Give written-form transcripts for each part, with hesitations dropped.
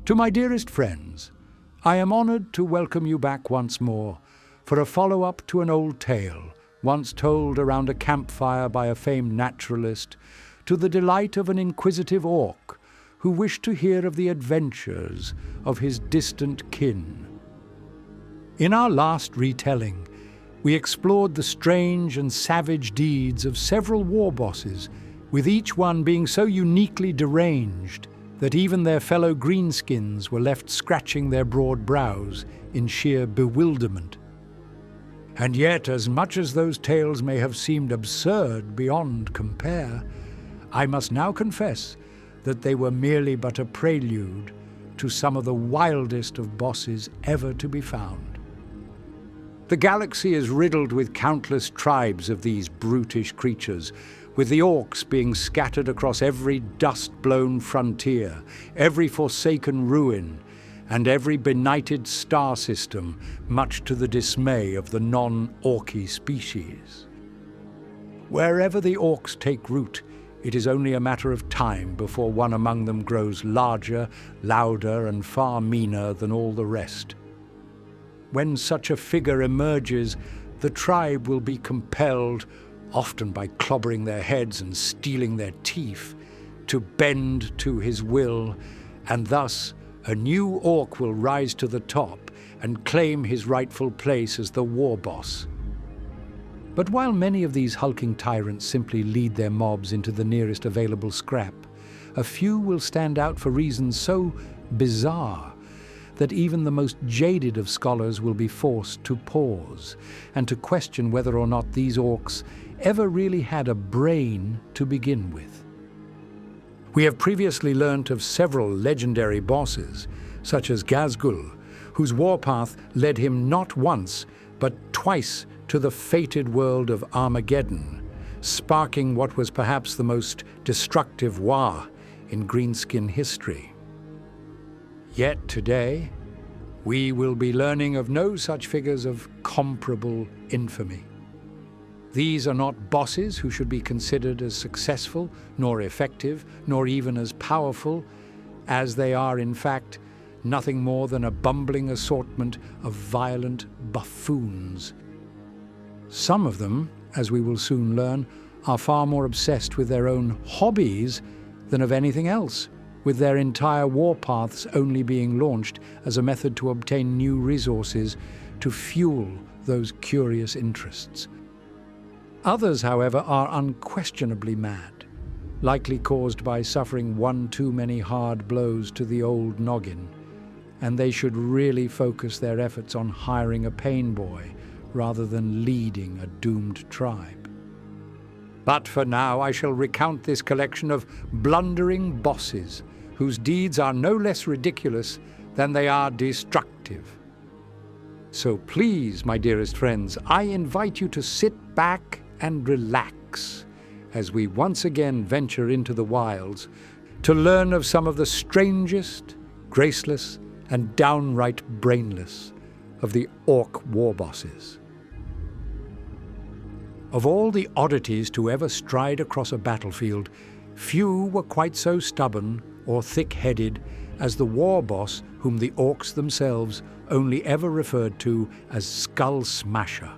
To my dearest friends, I am honored to welcome you back once more for a follow-up to an old tale, once told around a campfire by a famed naturalist, to the delight of an inquisitive orc who wished to hear of the adventures of his distant kin. In our last retelling, we explored the strange and savage deeds of several warbosses, with each one being so uniquely deranged that even their fellow greenskins were left scratching their broad brows in sheer bewilderment. And yet, as much as those tales may have seemed absurd beyond compare, I must now confess that they were merely but a prelude to some of the wildest of bosses ever to be found. The galaxy is riddled with countless tribes of these brutish creatures, with the orcs being scattered across every dust-blown frontier, every forsaken ruin, and every benighted star system, much to the dismay of the non-orky species. Wherever the orcs take root, it is only a matter of time before one among them grows larger, louder, and far meaner than all the rest. When such a figure emerges, the tribe will be compelled, often by clobbering their heads and stealing their teeth, to bend to his will, and thus a new orc will rise to the top and claim his rightful place as the war boss. But while many of these hulking tyrants simply lead their mobs into the nearest available scrap, a few will stand out for reasons so bizarre that even the most jaded of scholars will be forced to pause and to question whether or not these orcs ever really had a brain to begin with. We have previously learnt of several legendary bosses, such as Ghazghkull, whose warpath led him not once, but twice to the fated world of Armageddon, sparking what was perhaps the most destructive war in greenskin history. Yet today, we will be learning of no such figures of comparable infamy. These are not bosses who should be considered as successful, nor effective, nor even as powerful, as they are in fact nothing more than a bumbling assortment of violent buffoons. Some of them, as we will soon learn, are far more obsessed with their own hobbies than of anything else, with their entire warpaths only being launched as a method to obtain new resources to fuel those curious interests. Others, however, are unquestionably mad, likely caused by suffering one too many hard blows to the old noggin, and they should really focus their efforts on hiring a pain boy rather than leading a doomed tribe. But for now, I shall recount this collection of blundering bosses whose deeds are no less ridiculous than they are destructive. So please, my dearest friends, I invite you to sit back and relax as we once again venture into the wilds to learn of some of the strangest, graceless, and downright brainless of the orc warbosses. Of all the oddities to ever stride across a battlefield, few were quite so stubborn or thick-headed as the war boss whom the orcs themselves only ever referred to as Skullsmasha.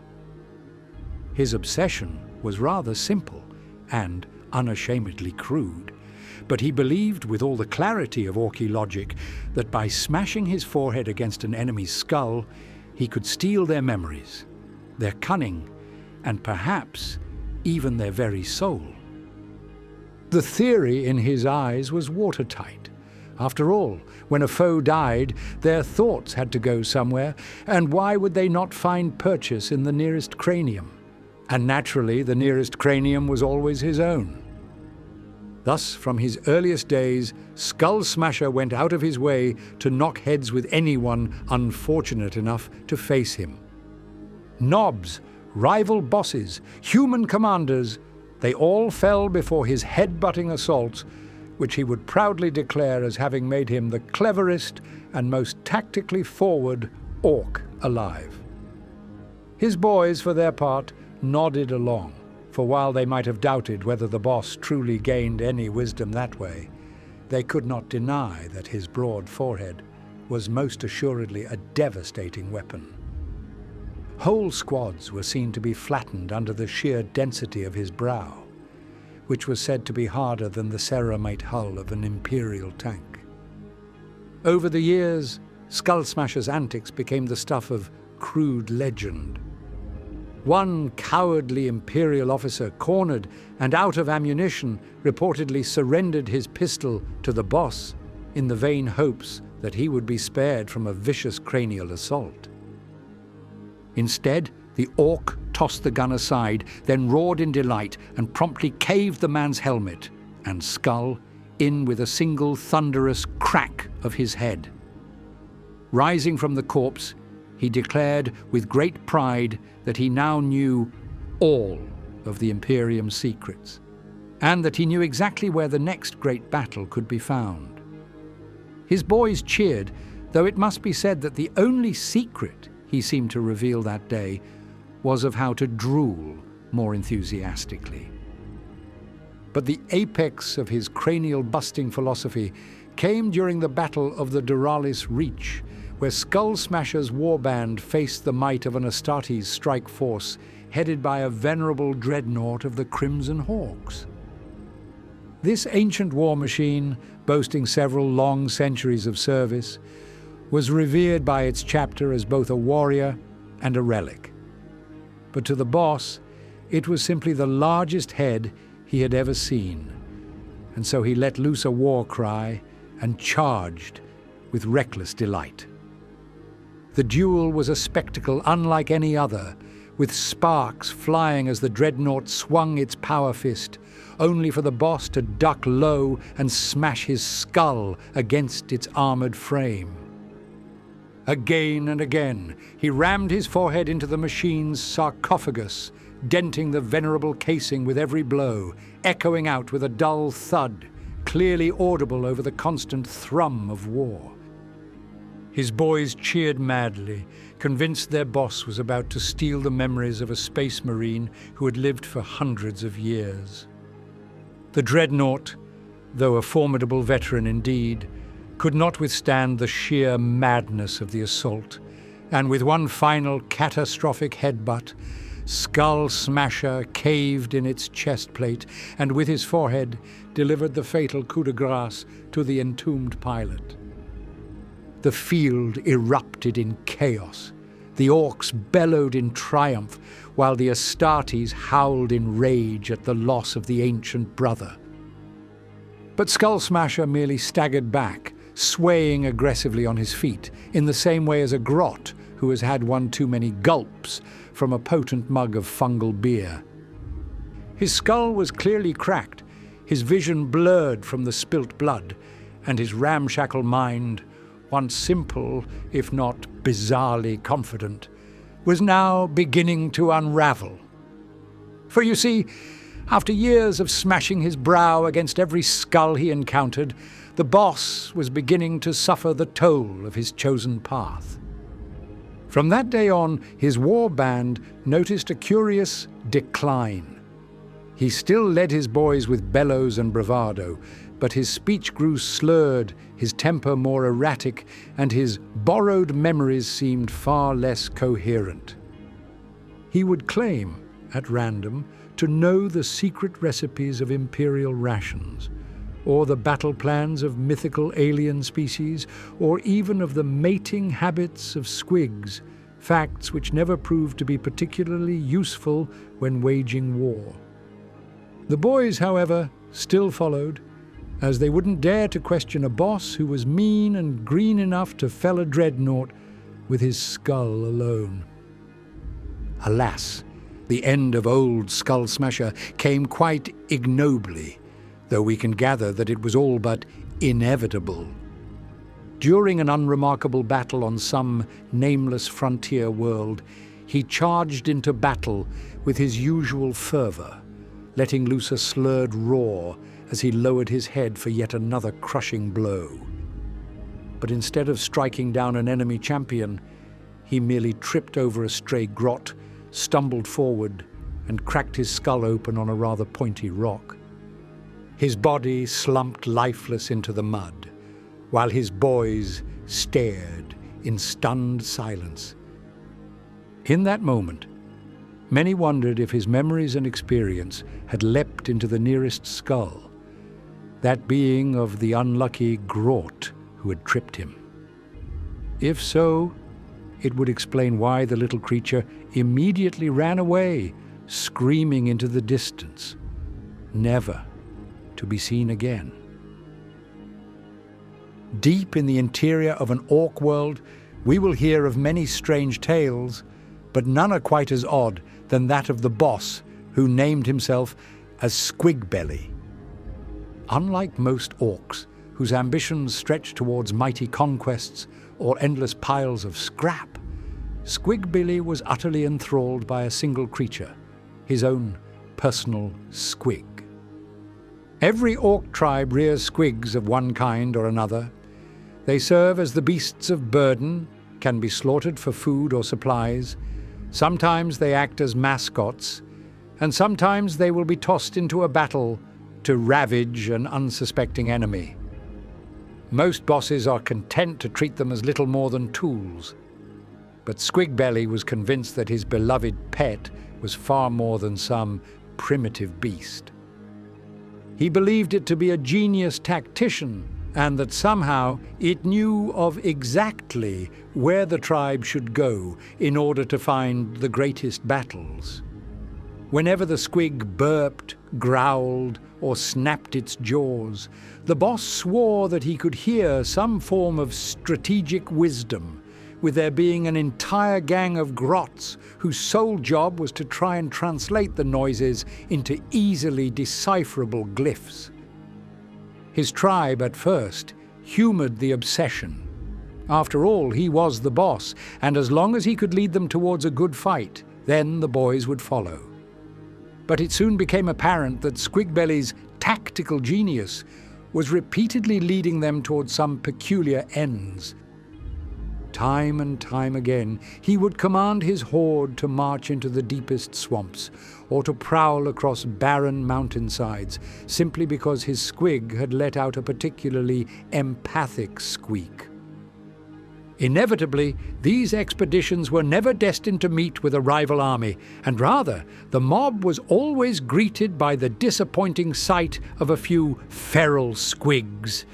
His obsession was rather simple and unashamedly crude, but he believed with all the clarity of orky logic that by smashing his forehead against an enemy's skull, he could steal their memories, their cunning, and perhaps even their very soul. The theory in his eyes was watertight. After all, when a foe died, their thoughts had to go somewhere, and why would they not find purchase in the nearest cranium? And naturally, the nearest cranium was always his own. Thus, from his earliest days, Skullsmasha went out of his way to knock heads with anyone unfortunate enough to face him. Knobs, rival bosses, human commanders, they all fell before his head-butting assaults, which he would proudly declare as having made him the cleverest and most tactically forward orc alive. His boys, for their part, nodded along, for while they might have doubted whether the boss truly gained any wisdom that way, they could not deny that his broad forehead was most assuredly a devastating weapon. Whole squads were seen to be flattened under the sheer density of his brow, which was said to be harder than the ceramite hull of an Imperial tank. Over the years, Skullsmasha's antics became the stuff of crude legend. One cowardly Imperial officer, cornered and out of ammunition, reportedly surrendered his pistol to the boss in the vain hopes that he would be spared from a vicious cranial assault. Instead, the ORK tossed the gun aside, then roared in delight and promptly caved the man's helmet and skull in with a single thunderous crack of his head. Rising from the corpse, he declared with great pride that he now knew all of the Imperium's secrets, and that he knew exactly where the next great battle could be found. His boys cheered, though it must be said that the only secret he seemed to reveal that day was of how to drool more enthusiastically. But the apex of his cranial-busting philosophy came during the Battle of the Duralis Reach, where Skullsmasha's warband faced the might of an Astartes strike force headed by a venerable dreadnought of the Crimson Hawks. This ancient war machine, boasting several long centuries of service, was revered by its chapter as both a warrior and a relic. But to the boss, it was simply the largest head he had ever seen, and so he let loose a war cry and charged with reckless delight. The duel was a spectacle unlike any other, with sparks flying as the dreadnought swung its power fist, only for the boss to duck low and smash his skull against its armored frame. Again and again, he rammed his forehead into the machine's sarcophagus, denting the venerable casing with every blow, echoing out with a dull thud, clearly audible over the constant thrum of war. His boys cheered madly, convinced their boss was about to steal the memories of a space marine who had lived for hundreds of years. The dreadnought, though a formidable veteran indeed, could not withstand the sheer madness of the assault, and with one final catastrophic headbutt, Skullsmasha caved in its chest plate and with his forehead delivered the fatal coup de grace to the entombed pilot. The field erupted in chaos. The orcs bellowed in triumph, while the Astartes howled in rage at the loss of the ancient brother. But Skullsmasha merely staggered back, swaying aggressively on his feet, in the same way as a grot who has had one too many gulps from a potent mug of fungal beer. His skull was clearly cracked, his vision blurred from the spilt blood, and his ramshackle mind, once simple, if not bizarrely confident, was now beginning to unravel. For you see, after years of smashing his brow against every skull he encountered, the boss was beginning to suffer the toll of his chosen path. From that day on, his war band noticed a curious decline. He still led his boys with bellows and bravado, but his speech grew slurred, his temper more erratic, and his borrowed memories seemed far less coherent. He would claim, at random, to know the secret recipes of Imperial rations, or the battle plans of mythical alien species, or even of the mating habits of squigs, facts which never proved to be particularly useful when waging war. The boys, however, still followed, as they wouldn't dare to question a boss who was mean and green enough to fell a dreadnought with his skull alone. Alas, the end of old Skullsmasha came quite ignobly, though we can gather that it was all but inevitable. During an unremarkable battle on some nameless frontier world, he charged into battle with his usual fervor, letting loose a slurred roar as he lowered his head for yet another crushing blow. But instead of striking down an enemy champion, he merely tripped over a stray grot, stumbled forward, and cracked his skull open on a rather pointy rock. His body slumped lifeless into the mud, while his boys stared in stunned silence. In that moment, many wondered if his memories and experience had leapt into the nearest skull, that being of the unlucky Grort who had tripped him. If so, it would explain why the little creature immediately ran away, screaming into the distance, never to be seen again. Deep in the interior of an orc world, we will hear of many strange tales, but none are quite as odd than that of the boss who named himself as Squigbelly. Unlike most orcs, whose ambitions stretch towards mighty conquests or endless piles of scrap, Squigbelly was utterly enthralled by a single creature, his own personal squig. Every orc tribe rears squigs of one kind or another. They serve as the beasts of burden, can be slaughtered for food or supplies. Sometimes they act as mascots, and sometimes they will be tossed into a battle to ravage an unsuspecting enemy. Most bosses are content to treat them as little more than tools, but Squigbelly was convinced that his beloved pet was far more than some primitive beast. He believed it to be a genius tactician, and that somehow it knew of exactly where the tribe should go in order to find the greatest battles. Whenever the squig burped, growled, or snapped its jaws, the boss swore that he could hear some form of strategic wisdom, with there being an entire gang of grots whose sole job was to try and translate the noises into easily decipherable glyphs. His tribe, at first, humoured the obsession. After all, he was the boss, and as long as he could lead them towards a good fight, then the boys would follow. But it soon became apparent that Squigbelly's tactical genius was repeatedly leading them towards some peculiar ends. Time and time again, he would command his horde to march into the deepest swamps, or to prowl across barren mountainsides, simply because his squig had let out a particularly empathic squeak. Inevitably, these expeditions were never destined to meet with a rival army, and rather, the mob was always greeted by the disappointing sight of a few feral squigs,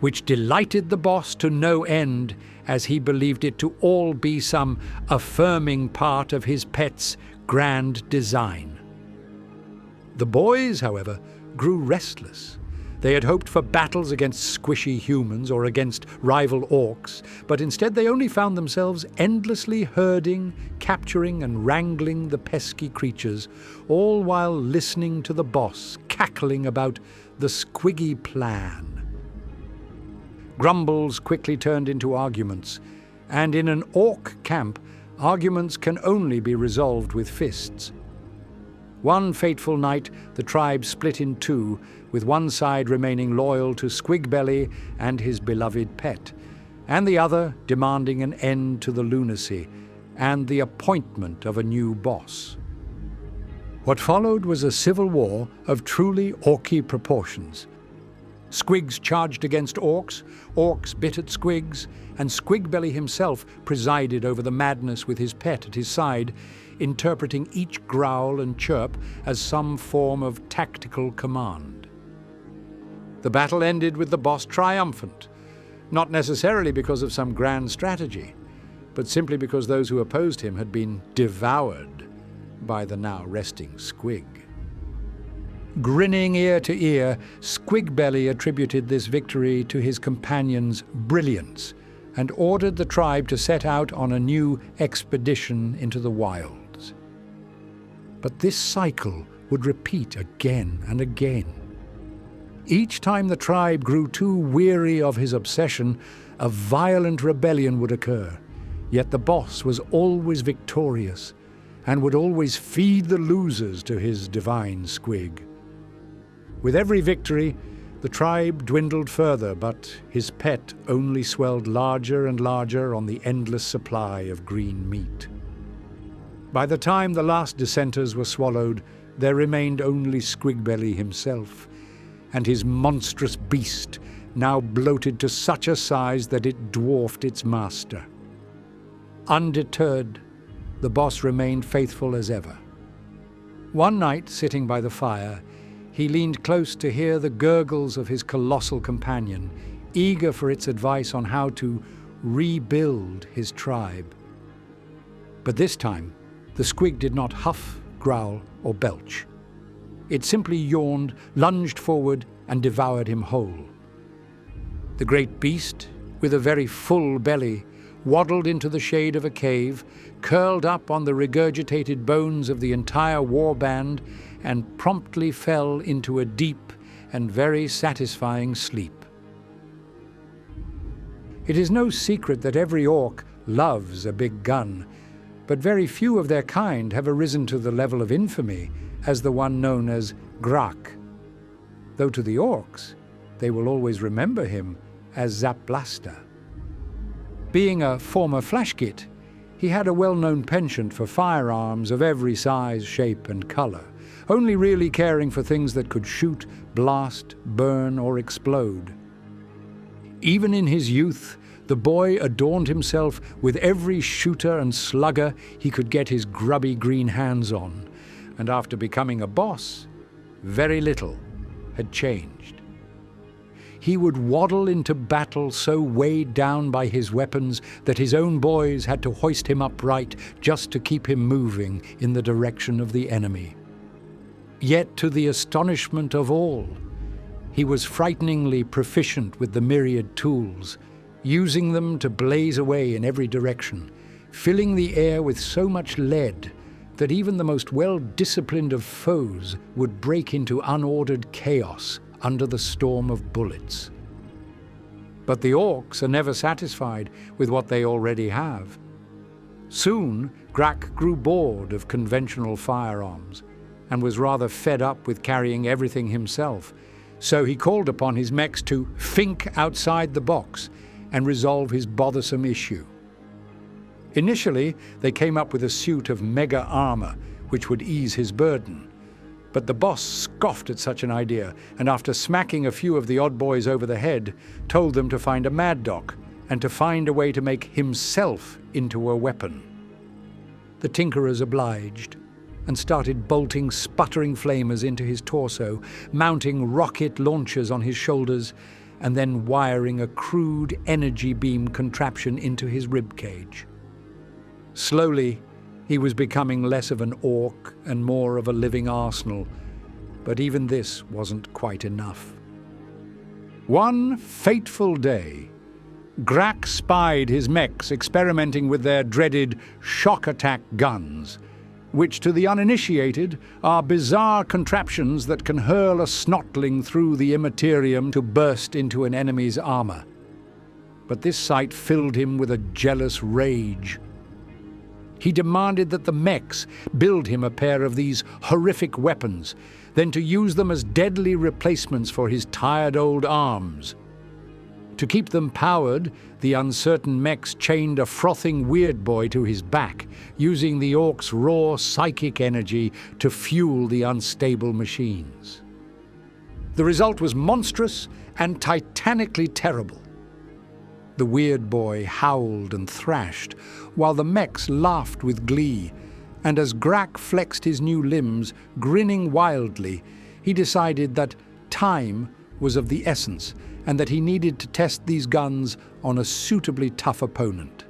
which delighted the boss to no end, as he believed it to all be some affirming part of his pet's grand design. The boys, however, grew restless. They had hoped for battles against squishy humans or against rival orcs, but instead they only found themselves endlessly herding, capturing and wrangling the pesky creatures, all while listening to the boss cackling about the squiggy plan. Grumbles quickly turned into arguments, and in an orc camp, arguments can only be resolved with fists. One fateful night, the tribe split in two, with one side remaining loyal to Squigbelly and his beloved pet, and the other demanding an end to the lunacy and the appointment of a new boss. What followed was a civil war of truly orky proportions. Squigs charged against orcs, orcs bit at squigs, and Squigbelly himself presided over the madness with his pet at his side, interpreting each growl and chirp as some form of tactical command. The battle ended with the boss triumphant, not necessarily because of some grand strategy, but simply because those who opposed him had been devoured by the now resting squig. Grinning ear to ear, Squigbelly attributed this victory to his companion's brilliance and ordered the tribe to set out on a new expedition into the wilds. But this cycle would repeat again and again. Each time the tribe grew too weary of his obsession, a violent rebellion would occur, yet the boss was always victorious and would always feed the losers to his divine squig. With every victory, the tribe dwindled further, but his pet only swelled larger and larger on the endless supply of green meat. By the time the last dissenters were swallowed, there remained only Squigbelly himself, and his monstrous beast now bloated to such a size that it dwarfed its master. Undeterred, the boss remained faithful as ever. One night, sitting by the fire, he leaned close to hear the gurgles of his colossal companion, eager for its advice on how to rebuild his tribe. But this time, the squig did not huff, growl, or belch. It simply yawned, lunged forward, and devoured him whole. The great beast, with a very full belly, waddled into the shade of a cave, curled up on the regurgitated bones of the entire war band, and promptly fell into a deep and very satisfying sleep. It is no secret that every orc loves a big gun, but very few of their kind have arisen to the level of infamy as the one known as Grak. Though to the orcs, they will always remember him as Zzapblasta. Being a former flashgit, he had a well-known penchant for firearms of every size, shape, and color, only really caring for things that could shoot, blast, burn, or explode. Even in his youth, the boy adorned himself with every shooter and slugger he could get his grubby green hands on, and after becoming a boss, very little had changed. He would waddle into battle so weighed down by his weapons that his own boys had to hoist him upright just to keep him moving in the direction of the enemy. Yet, to the astonishment of all, he was frighteningly proficient with the myriad tools, using them to blaze away in every direction, filling the air with so much lead that even the most well-disciplined of foes would break into unordered chaos under the storm of bullets. But the orcs are never satisfied with what they already have. Soon, Grak grew bored of conventional firearms and was rather fed up with carrying everything himself, so he called upon his mechs to think outside the box and resolve his bothersome issue. Initially, they came up with a suit of mega armor, which would ease his burden. But the boss scoffed at such an idea, and after smacking a few of the odd boys over the head, told them to find a mad doc and to find a way to make himself into a weapon. The tinkerers obliged and started bolting sputtering flamers into his torso, mounting rocket launchers on his shoulders, and then wiring a crude energy beam contraption into his ribcage. Slowly, he was becoming less of an orc and more of a living arsenal, but even this wasn't quite enough. One fateful day, Grak spied his mechs experimenting with their dreaded shock attack guns, which to the uninitiated are bizarre contraptions that can hurl a snotling through the immaterium to burst into an enemy's armor. But this sight filled him with a jealous rage. He demanded that the mechs build him a pair of these horrific weapons, then to use them as deadly replacements for his tired old arms. To keep them powered, the uncertain mechs chained a frothing weird boy to his back, using the orc's raw psychic energy to fuel the unstable machines. The result was monstrous and titanically terrible. The weird boy howled and thrashed, while the mechs laughed with glee, and as Grak flexed his new limbs, grinning wildly, he decided that time was of the essence, and that he needed to test these guns on a suitably tough opponent.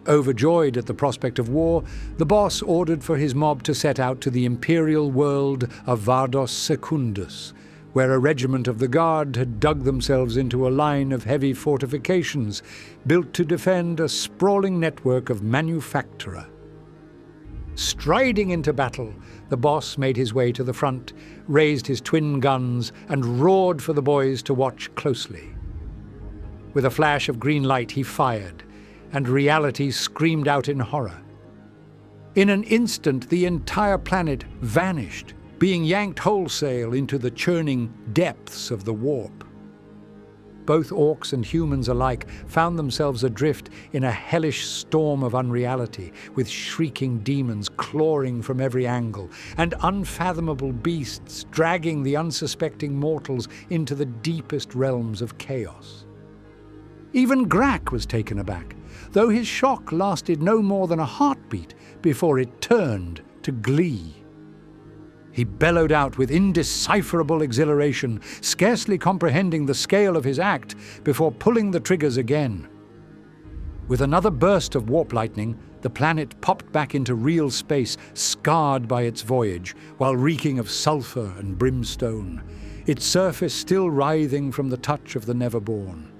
Overjoyed at the prospect of war, the boss ordered for his mob to set out to the imperial world of Vardos Secundus, where a regiment of the Guard had dug themselves into a line of heavy fortifications built to defend a sprawling network of manufactura. Striding into battle, the boss made his way to the front, raised his twin guns, and roared for the boys to watch closely. With a flash of green light, he fired, and reality screamed out in horror. In an instant, the entire planet vanished, being yanked wholesale into the churning depths of the warp. both orcs and humans alike found themselves adrift in a hellish storm of unreality, with shrieking demons clawing from every angle, and unfathomable beasts dragging the unsuspecting mortals into the deepest realms of chaos. Even Grak was taken aback, though his shock lasted no more than a heartbeat before it turned to glee. He bellowed out with indecipherable exhilaration, scarcely comprehending the scale of his act, before pulling the triggers again. With another burst of warp lightning, the planet popped back into real space, scarred by its voyage, while reeking of sulfur and brimstone, its surface still writhing from the touch of the Neverborn.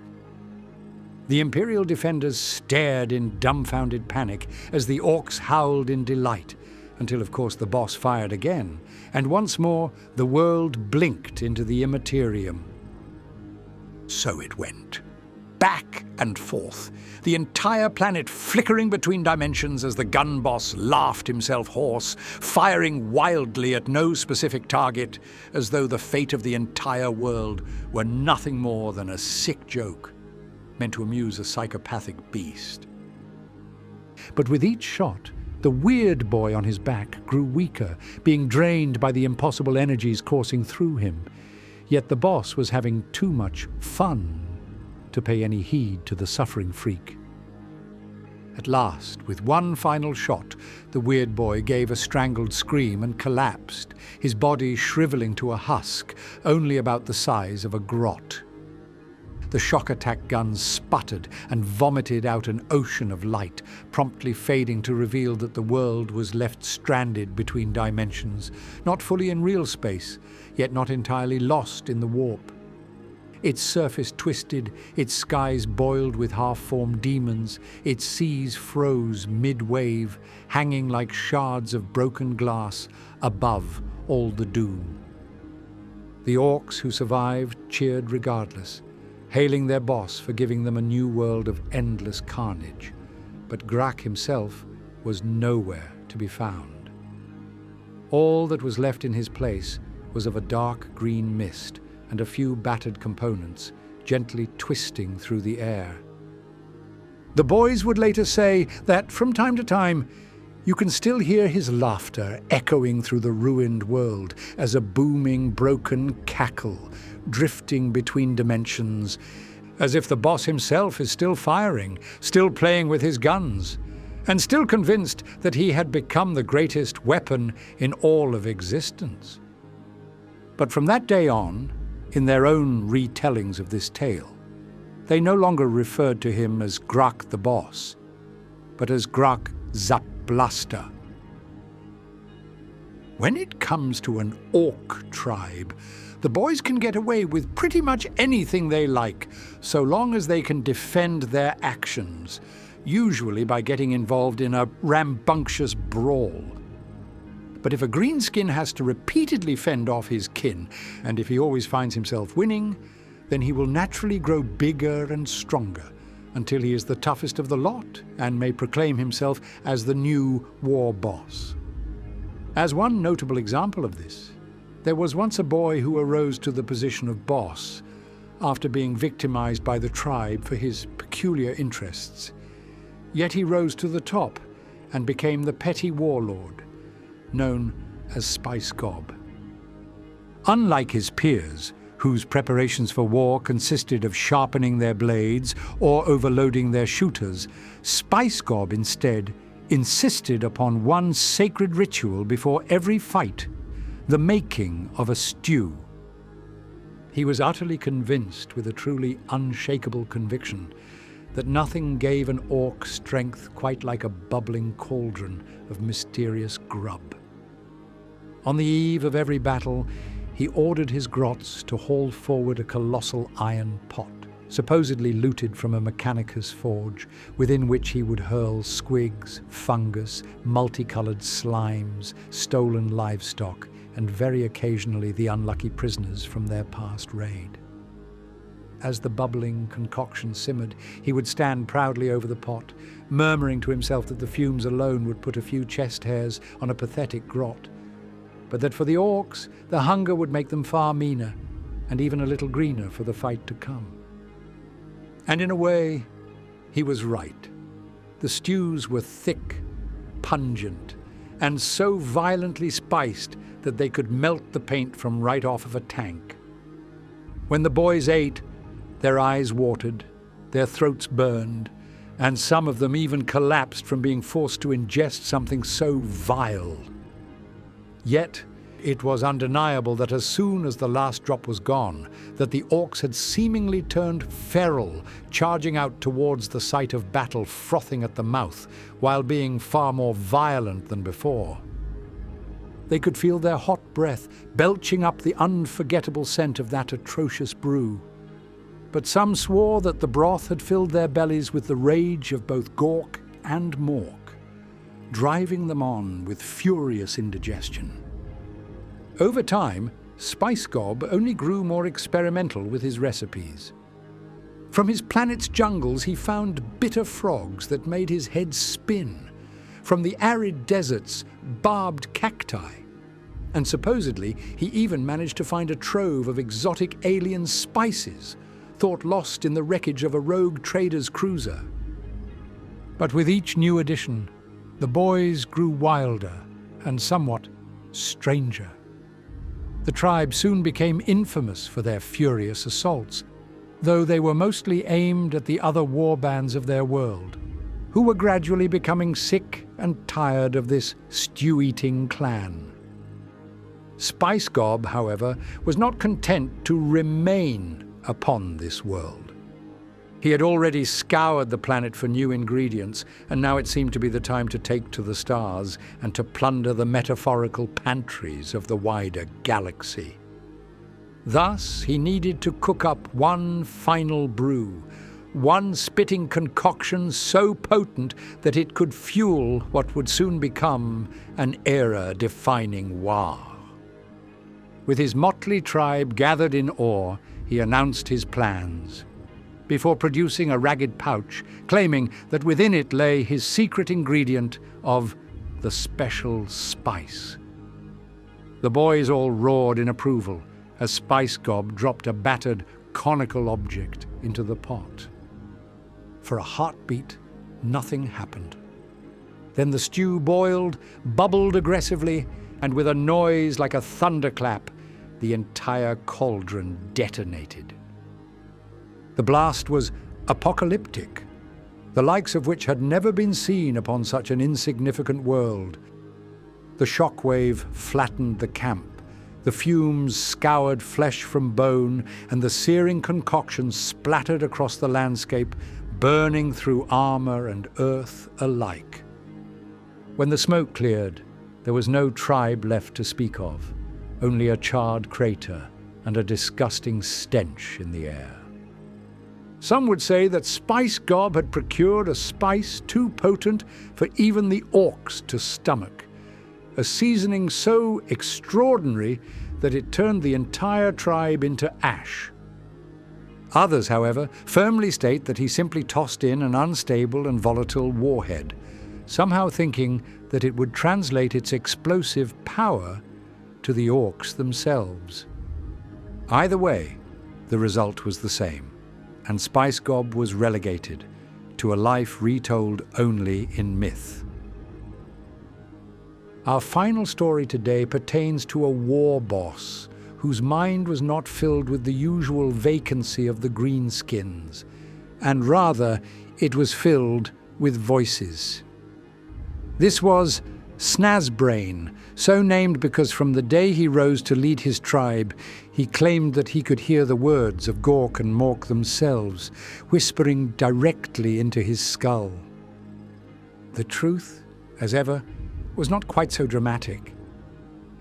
The Imperial defenders stared in dumbfounded panic as the orcs howled in delight, until of course the boss fired again, and once more the world blinked into the immaterium. So it went. Back and forth, the entire planet flickering between dimensions as the gun boss laughed himself hoarse, firing wildly at no specific target, as though the fate of the entire world were nothing more than a sick joke meant to amuse a psychopathic beast. But with each shot, the weird boy on his back grew weaker, being drained by the impossible energies coursing through him. Yet the boss was having too much fun to pay any heed to the suffering freak. At last, with one final shot, the weird boy gave a strangled scream and collapsed, his body shriveling to a husk, only about the size of a grot. The shock attack guns sputtered and vomited out an ocean of light, promptly fading to reveal that the world was left stranded between dimensions, not fully in real space, yet not entirely lost in the warp. Its surface twisted, its skies boiled with half-formed demons, its seas froze mid-wave, hanging like shards of broken glass above all the doom. The orcs who survived cheered regardless, hailing their boss for giving them a new world of endless carnage. But Grak himself was nowhere to be found. All that was left in his place was of a dark green mist and a few battered components gently twisting through the air. The boys would later say that from time to time, you can still hear his laughter echoing through the ruined world as a booming, broken cackle, drifting between dimensions, as if the boss himself is still firing, still playing with his guns, and still convinced that he had become the greatest weapon in all of existence. But from that day on, in their own retellings of this tale, they no longer referred to him as Grak the Boss, but as Grak Zzapblasta. When it comes to an orc tribe, the boys can get away with pretty much anything they like, so long as they can defend their actions, usually by getting involved in a rambunctious brawl. But if a greenskin has to repeatedly fend off his kin, and if he always finds himself winning, then he will naturally grow bigger and stronger, until he is the toughest of the lot and may proclaim himself as the new war boss. As one notable example of this, there was once a boy who arose to the position of boss after being victimized by the tribe for his peculiar interests. Yet he rose to the top and became the petty warlord, known as Spicegob. Unlike his peers, whose preparations for war consisted of sharpening their blades or overloading their shooters, Spicegob instead insisted upon one sacred ritual before every fight: the making of a stew. He was utterly convinced, with a truly unshakable conviction, that nothing gave an orc strength quite like a bubbling cauldron of mysterious grub. On the eve of every battle, he ordered his grots to haul forward a colossal iron pot, supposedly looted from a mechanicus forge, within which he would hurl squigs, fungus, multicolored slimes, stolen livestock, and very occasionally the unlucky prisoners from their past raid. As the bubbling concoction simmered, he would stand proudly over the pot, murmuring to himself that the fumes alone would put a few chest hairs on a pathetic grot, but that for the orcs, the hunger would make them far meaner, and even a little greener for the fight to come. And in a way, he was right. The stews were thick, pungent, and so violently spiced that they could melt the paint from right off of a tank. When the boys ate, their eyes watered, their throats burned, and some of them even collapsed from being forced to ingest something so vile. Yet, it was undeniable that as soon as the last drop was gone, that the orcs had seemingly turned feral, charging out towards the site of battle, frothing at the mouth, while being far more violent than before. They could feel their hot breath belching up the unforgettable scent of that atrocious brew. But some swore that the broth had filled their bellies with the rage of both Gork and Mork, driving them on with furious indigestion. Over time, Spicegob only grew more experimental with his recipes. From his planet's jungles he found bitter frogs that made his head spin. From the arid deserts, barbed cacti. And supposedly, he even managed to find a trove of exotic alien spices, thought lost in the wreckage of a rogue trader's cruiser. But with each new addition, the boys grew wilder and somewhat stranger. The tribe soon became infamous for their furious assaults, though they were mostly aimed at the other warbands of their world, who were gradually becoming sick and tired of this stew-eating clan. Spicegob, however, was not content to remain upon this world. He had already scoured the planet for new ingredients, and now it seemed to be the time to take to the stars and to plunder the metaphorical pantries of the wider galaxy. Thus, he needed to cook up one final brew, one spitting concoction so potent that it could fuel what would soon become an era-defining war. With his motley tribe gathered in awe, he announced his plans, before producing a ragged pouch, claiming that within it lay his secret ingredient of the special spice. The boys all roared in approval as Spicegob dropped a battered, conical object into the pot. For a heartbeat, nothing happened. Then the stew boiled, bubbled aggressively, and with a noise like a thunderclap, the entire cauldron detonated. The blast was apocalyptic, the likes of which had never been seen upon such an insignificant world. The shockwave flattened the camp, the fumes scoured flesh from bone, and the searing concoction splattered across the landscape, burning through armor and earth alike. When the smoke cleared, there was no tribe left to speak of, only a charred crater and a disgusting stench in the air. Some would say that Spicegob had procured a spice too potent for even the orcs to stomach, a seasoning so extraordinary that it turned the entire tribe into ash. Others, however, firmly state that he simply tossed in an unstable and volatile warhead, somehow thinking that it would translate its explosive power to the orcs themselves. Either way, the result was the same, and Spicegob was relegated to a life retold only in myth. Our final story today pertains to a war boss whose mind was not filled with the usual vacancy of the greenskins, and rather it was filled with voices. This was Snazbrain, so named because from the day he rose to lead his tribe, he claimed that he could hear the words of Gork and Mork themselves, whispering directly into his skull. The truth, as ever, was not quite so dramatic.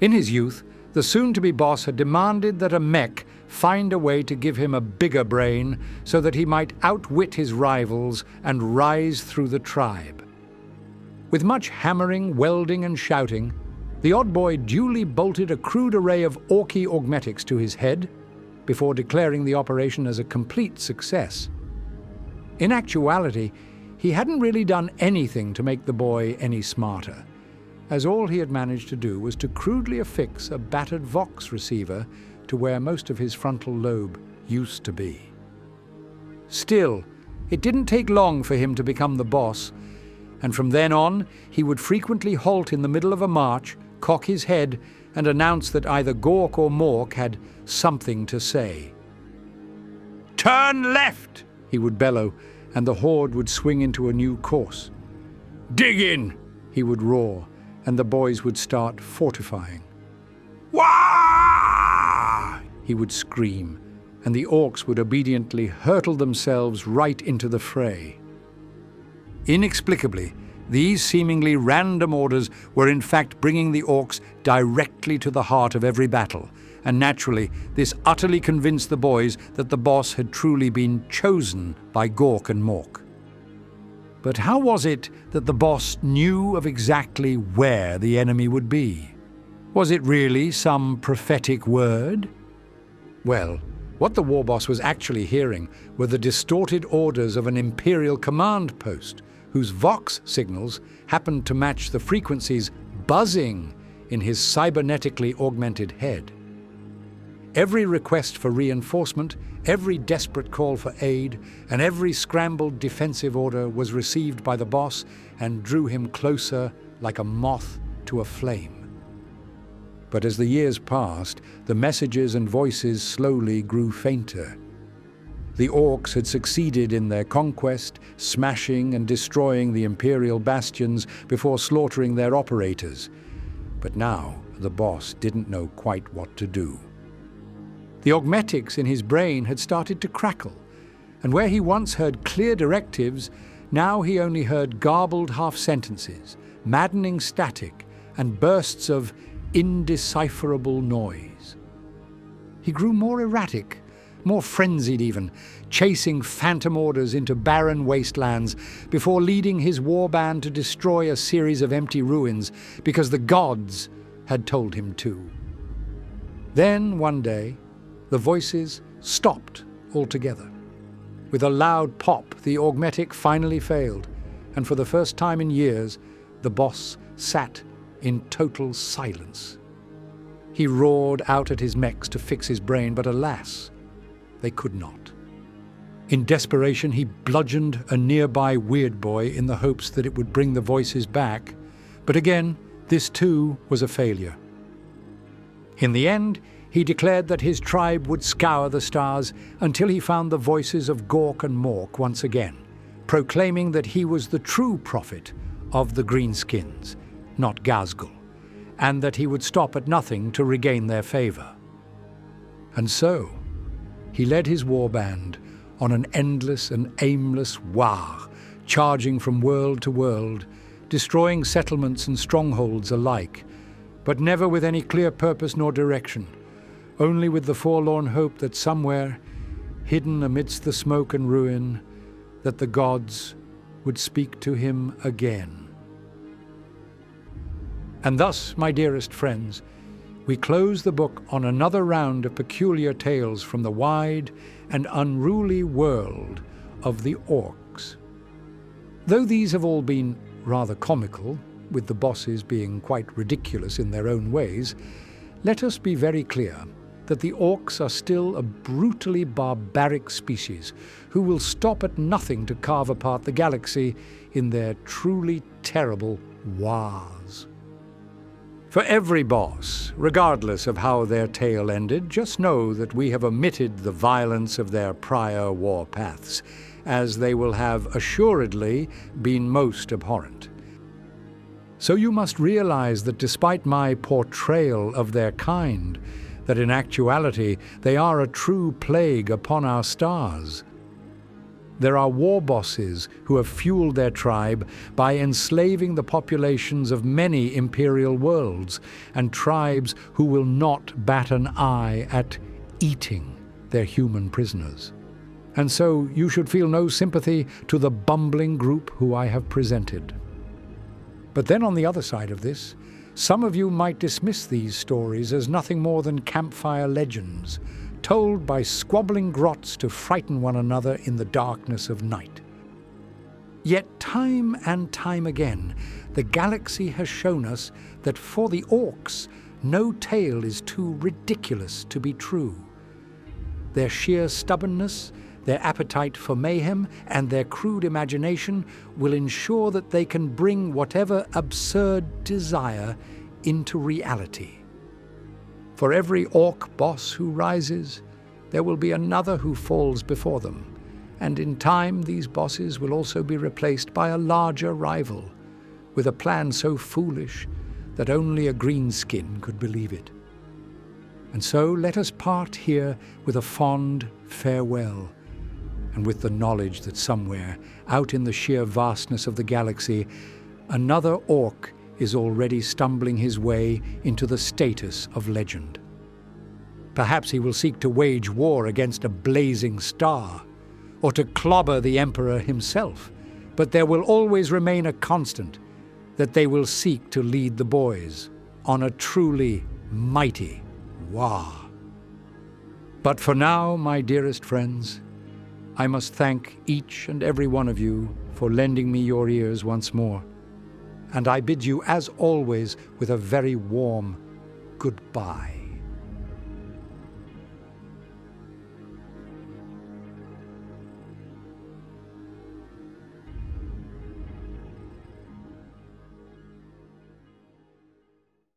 In his youth, the soon-to-be boss had demanded that a mech find a way to give him a bigger brain so that he might outwit his rivals and rise through the tribe. With much hammering, welding, and shouting, the odd boy duly bolted a crude array of Orky augmetics to his head before declaring the operation as a complete success. In actuality, he hadn't really done anything to make the boy any smarter, as all he had managed to do was to crudely affix a battered Vox receiver to where most of his frontal lobe used to be. Still, It didn't take long for him to become the boss, and from then on he would frequently halt in the middle of a march, cock his head, and announce that either Gork or Mork had something to say. "Turn left!" he would bellow, and the horde would swing into a new course. "Dig in!" he would roar, and the boys would start fortifying. "Wah!" he would scream, and the orcs would obediently hurtle themselves right into the fray. Inexplicably, these seemingly random orders were in fact bringing the orcs directly to the heart of every battle, and naturally this utterly convinced the boys that the boss had truly been chosen by Gork and Mork. But how was it that the boss knew of exactly where the enemy would be? Was it really some prophetic word? Well, what the Warboss was actually hearing were the distorted orders of an Imperial command post, whose Vox signals happened to match the frequencies buzzing in his cybernetically augmented head. Every request for reinforcement, every desperate call for aid, and every scrambled defensive order was received by the boss and drew him closer like a moth to a flame. But as the years passed, the messages and voices slowly grew fainter. The orcs had succeeded in their conquest, smashing and destroying the Imperial bastions before slaughtering their operators. But now the boss didn't know quite what to do. The augmetics in his brain had started to crackle, and where he once heard clear directives, now he only heard garbled half-sentences, maddening static, and bursts of indecipherable noise. He grew more erratic, more frenzied even, chasing phantom orders into barren wastelands before leading his warband to destroy a series of empty ruins because the gods had told him to. Then, one day, the voices stopped altogether. With a loud pop, the augmetic finally failed, and for the first time in years, the boss sat in total silence. He roared out at his mechs to fix his brain, but alas, they could not. In desperation, he bludgeoned a nearby weird boy in the hopes that it would bring the voices back, but again, this too was a failure. In the end, he declared that his tribe would scour the stars until he found the voices of Gork and Mork once again, proclaiming that he was the true prophet of the Greenskins, not Ghazghkull, and that he would stop at nothing to regain their favor. And so, he led his warband on an endless and aimless war, charging from world to world, destroying settlements and strongholds alike, but never with any clear purpose nor direction, only with the forlorn hope that somewhere, hidden amidst the smoke and ruin, that the gods would speak to him again. And thus, my dearest friends, we close the book on another round of peculiar tales from the wide and unruly world of the orcs. Though these have all been rather comical, with the bosses being quite ridiculous in their own ways, let us be very clear that the orcs are still a brutally barbaric species who will stop at nothing to carve apart the galaxy in their truly terrible wars. For every boss, regardless of how their tale ended, just know that we have omitted the violence of their prior war paths, as they will have assuredly been most abhorrent. So you must realize that despite my portrayal of their kind, that in actuality they are a true plague upon our stars. There are Warbosses who have fueled their tribe by enslaving the populations of many imperial worlds, and tribes who will not bat an eye at eating their human prisoners. And so you should feel no sympathy to the bumbling group who I have presented. But then on the other side of this, some of you might dismiss these stories as nothing more than campfire legends, told by squabbling grots to frighten one another in the darkness of night. Yet time and time again, the galaxy has shown us that for the orcs, no tale is too ridiculous to be true. Their sheer stubbornness, Their appetite for mayhem and their crude imagination will ensure that they can bring whatever absurd desire into reality. For every orc boss who rises, there will be another who falls before them, and in time these bosses will also be replaced by a larger rival, with a plan so foolish that only a greenskin could believe it. And so let us part here with a fond farewell, and with the knowledge that somewhere, out in the sheer vastness of the galaxy, another orc is already stumbling his way into the status of legend. Perhaps he will seek to wage war against a blazing star, or to clobber the Emperor himself, but there will always remain a constant, that they will seek to lead the boys on a truly mighty war. But for now, my dearest friends, I must thank each and every one of you for lending me your ears once more. And I bid you, as always, with a very warm goodbye.